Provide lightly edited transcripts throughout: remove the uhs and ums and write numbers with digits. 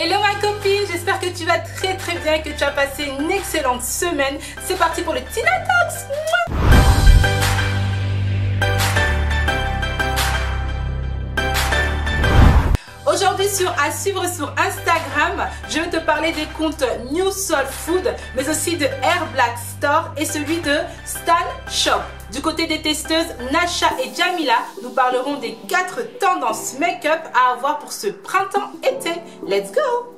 Hello ma copine, j'espère que tu vas très bien et que tu as passé une excellente semaine. C'est parti pour le Tina Talks. Aujourd'hui à suivre sur Instagram, je vais te parler des comptes New Soul Food, mais aussi de Air Black Store et celui de Stan Shop. Du côté des testeuses Nasha et Jamila, nous parlerons des 4 tendances make-up à avoir pour ce printemps-été. Let's go!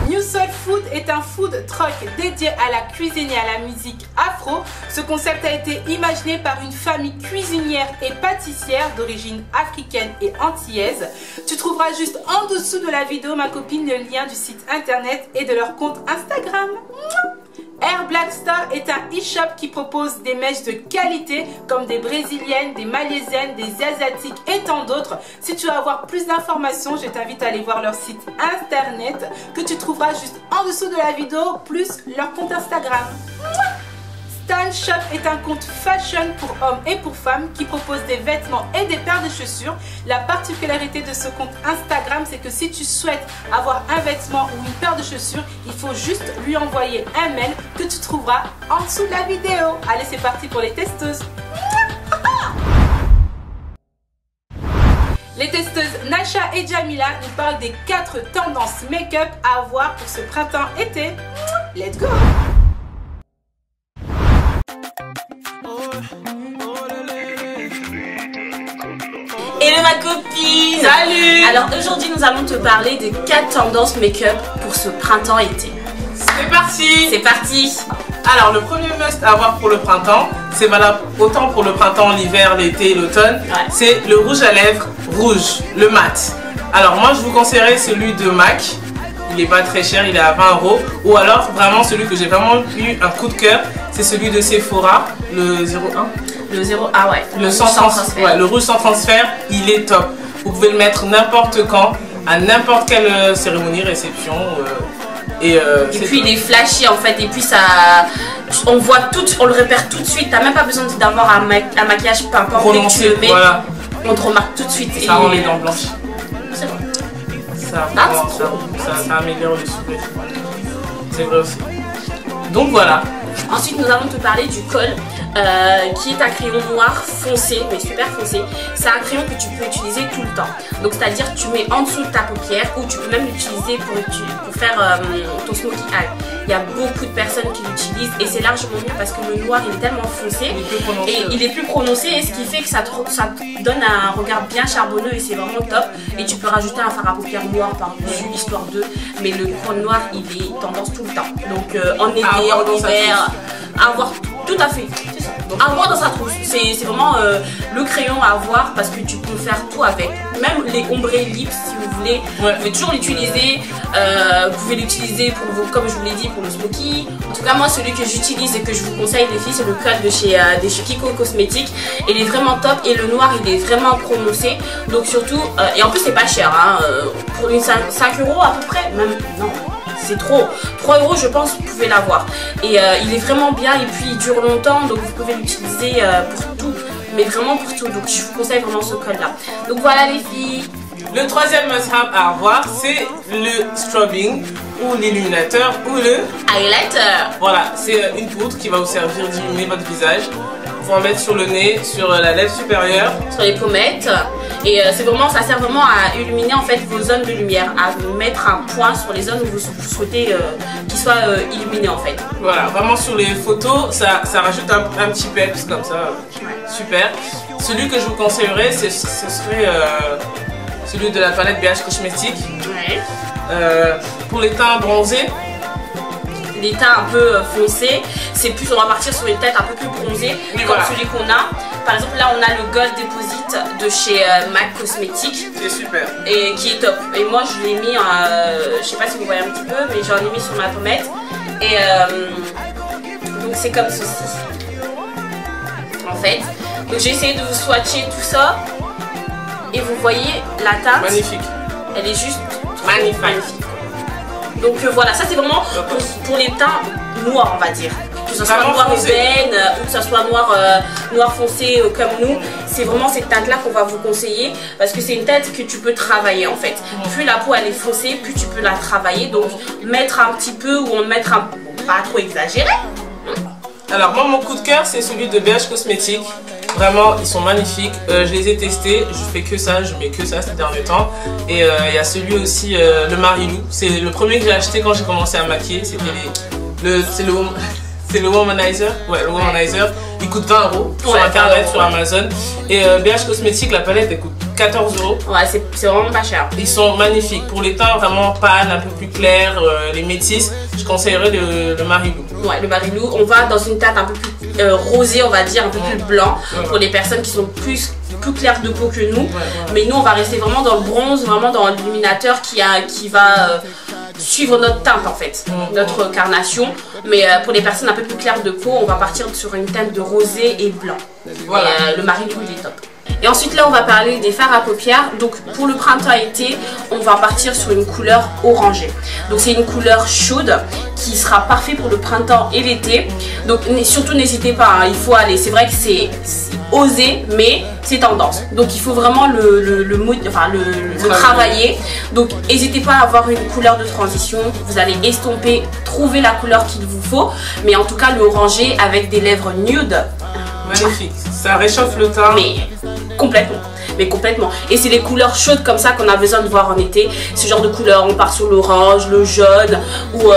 New Soul Food est un food truck dédié à la cuisine et à la musique afro. Ce concept a été imaginé par une famille cuisinière et pâtissière d'origine africaine et antillaise. Tu trouveras juste en dessous de la vidéo, ma copine, le lien du site internet et de leur compte Instagram. Air Black Store est un e-shop qui propose des mèches de qualité comme des brésiliennes, des malaisiennes, des asiatiques et tant d'autres. Si tu veux avoir plus d'informations, je t'invite à aller voir leur site internet que tu trouveras juste en dessous de la vidéo, plus leur compte Instagram. Stan Shop est un compte fashion pour hommes et pour femmes qui propose des vêtements et des paires de chaussures. La particularité de ce compte Instagram, c'est que si tu souhaites avoir un vêtement ou une paire de chaussures, il faut juste lui envoyer un mail que tu trouveras en dessous de la vidéo. Allez, c'est parti pour les testeuses. Les testeuses Nasha et Jamila nous parlent des 4 tendances make-up à avoir pour ce printemps-été. Let's go! Hello ma copine! Salut! Alors aujourd'hui nous allons te parler des 4 tendances make-up pour ce printemps-été. C'est parti! C'est parti! Alors le premier must à avoir pour le printemps, c'est valable autant pour le printemps, l'hiver, l'été, l'automne, c'est le rouge à lèvres rouge, le mat. Alors moi je vous conseillerais celui de MAC, il n'est pas très cher, il est à 20 €. Ou alors vraiment celui que j'ai vraiment eu un coup de cœur, c'est celui de Sephora, le 01. Le 0, ah ouais. Le sans transfert. Ouais, le rouge sans transfert, il est top. Vous pouvez le mettre n'importe quand, à n'importe quelle cérémonie, réception. Et puis il est flashy en fait, et puis ça, on voit tout, on le repère tout de suite. T'as même pas besoin d'avoir un maquillage, peu importe dès que tu le mets, voilà. On te remarque tout de suite. Ça rend les dents blanches. C'est vrai. Ça améliore le sourire. C'est vrai aussi. Donc voilà. Ensuite nous allons te parler du col. Qui est un crayon noir foncé, mais super foncé. C'est un crayon que tu peux utiliser tout le temps. Donc c'est à dire tu mets en dessous de ta paupière, ou tu peux même l'utiliser pour faire ton smokey eye. Il y a beaucoup de personnes qui l'utilisent et c'est largement mieux parce que le noir il est tellement foncé il est plus prononcé, et ce qui fait que ça te donne un regard bien charbonneux et c'est vraiment top. Et tu peux rajouter un fard à paupières noir par-dessus, histoire de, mais le crayon noir il est tendance tout le temps. Donc en été, en hiver, avoir tout à fait. Avoir dans sa trousse, c'est vraiment le crayon à avoir parce que tu peux faire tout avec. Même les ombrés lips si vous voulez, vous pouvez toujours l'utiliser. Vous pouvez l'utiliser pour vous, comme je vous l'ai dit, pour le smoky. En tout cas moi celui que j'utilise et que je vous conseille les filles, c'est le code de chez Kiko Cosmetics. Il est vraiment top et le noir il est vraiment prononcé. Donc surtout, et en plus c'est pas cher hein, pour une 5 € à peu près, même non. C'est trop, 3 € je pense vous pouvez l'avoir. Et il est vraiment bien et puis il dure longtemps, donc vous pouvez l'utiliser pour tout, mais vraiment pour tout. Donc je vous conseille vraiment ce code là. Donc voilà les filles. Le troisième must-have à avoir, c'est le strobing ou l'illuminateur ou le highlighter. Voilà, c'est une poudre qui va vous servir d'illuminer votre visage. Vous en mettre sur le nez, sur la lèvre supérieure, sur les pommettes. Et c'est vraiment, ça sert vraiment à illuminer en fait vos zones de lumière, à mettre un point sur les zones où vous souhaitez qu'ils soient illuminés en fait. Voilà, vraiment sur les photos, ça rajoute un petit peps comme ça, super. Celui que je vous conseillerais, ce serait celui de la palette BH Cosmetics. Pour les teints bronzés. Les teints un peu foncés, c'est plus, on va partir sur une tête un peu plus bronzée, comme celui qu'on a. Par exemple là on a le Gold Deposit de chez MAC Cosmetics. C'est super. Et qui est top. Et moi je l'ai mis, je sais pas si vous voyez un petit peu, mais j'en ai mis sur ma pommette. Et donc c'est comme ceci. En fait. Donc j'ai essayé de vous swatcher tout ça. Et vous voyez la teinte. Magnifique. Elle est juste magnifique. Donc voilà, ça c'est vraiment pour les teints noirs on va dire. que ce soit noir ébène ou que ce soit noir foncé comme nous, c'est vraiment cette teinte-là qu'on va vous conseiller parce que c'est une teinte que tu peux travailler en fait. Plus la peau elle est foncée, plus tu peux la travailler. Donc mettre un petit peu ou en mettre un pas trop exagéré. Alors moi mon coup de cœur c'est celui de BH Cosmétiques. Vraiment ils sont magnifiques, je les ai testés, je fais que ça, je mets que ça ces derniers temps. Et il y a celui aussi, le Marilou, c'est le premier que j'ai acheté quand j'ai commencé à maquiller, c'était c'est le Womanizer, ouais le Womanizer, il coûte 20 € sur internet, sur Amazon. Et BH Cosmétiques, la palette elle coûte 14 €. Ouais, c'est vraiment pas cher. Ils sont magnifiques, pour les teints vraiment pâles, un peu plus clairs, les métisses, je conseillerais le Marilou. Ouais, le Marilou, on va dans une teinte un peu plus rosée, on va dire, un peu plus blanc, pour les personnes qui sont plus claires de peau que nous. Mais nous, on va rester vraiment dans le bronze, vraiment dans l'illuminateur qui va suivre notre teinte en fait, notre carnation. Mais pour les personnes un peu plus claires de peau, on va partir sur une teinte de rosé et blanc. Voilà. Et, le Marilou, il est top. Et ensuite là on va parler des fards à paupières. Donc pour le printemps-été on va partir sur une couleur orangée. Donc c'est une couleur chaude qui sera parfait pour le printemps et l'été. Donc surtout n'hésitez pas, hein, il faut aller, c'est vrai que c'est osé mais c'est tendance. Donc il faut vraiment le travailler. Donc n'hésitez pas à avoir une couleur de transition. Vous allez estomper, trouver la couleur qu'il vous faut. Mais en tout cas le orangé avec des lèvres nude. Magnifique, ça réchauffe le teint. Mais complètement. Et c'est les couleurs chaudes comme ça qu'on a besoin de voir en été. Ce genre de couleurs, on part sur l'orange, le jaune ou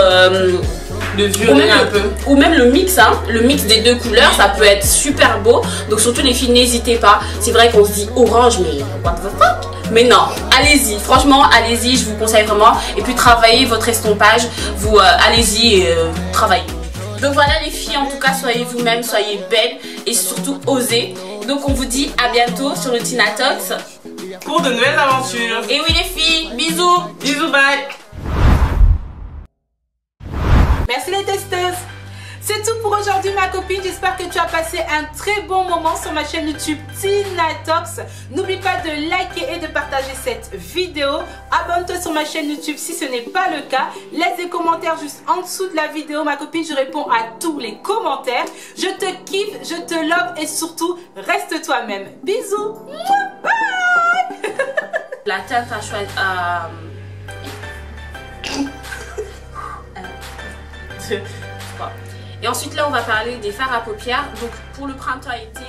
le violet un peu. Ou même le mix, hein, le mix des deux couleurs, ça peut être super beau. Donc surtout les filles, n'hésitez pas. C'est vrai qu'on se dit orange, mais what the fuck? Mais non, allez-y, franchement, allez-y, je vous conseille vraiment. Et puis travaillez votre estompage, vous allez-y et travaillez. Donc voilà les filles, en tout cas soyez vous-même, soyez belles et surtout osez. Donc on vous dit à bientôt sur le Tina Talks pour de nouvelles aventures. Et oui les filles, bisous. Bisous, bye. Merci les testeuses. C'est tout pour aujourd'hui ma copine, j'espère que tu as passé un très bon moment sur ma chaîne YouTube Tina Talks. N'oublie pas de liker et de partager cette vidéo. Abonne-toi sur ma chaîne YouTube si ce n'est pas le cas. Laisse des commentaires juste en dessous de la vidéo. Ma copine, je réponds à tous les commentaires. Je te kiffe, je te love et surtout, reste toi-même. Bisous. Bye. La teinte à choisir... Et ensuite là on va parler des fards à paupières. Donc pour le printemps-été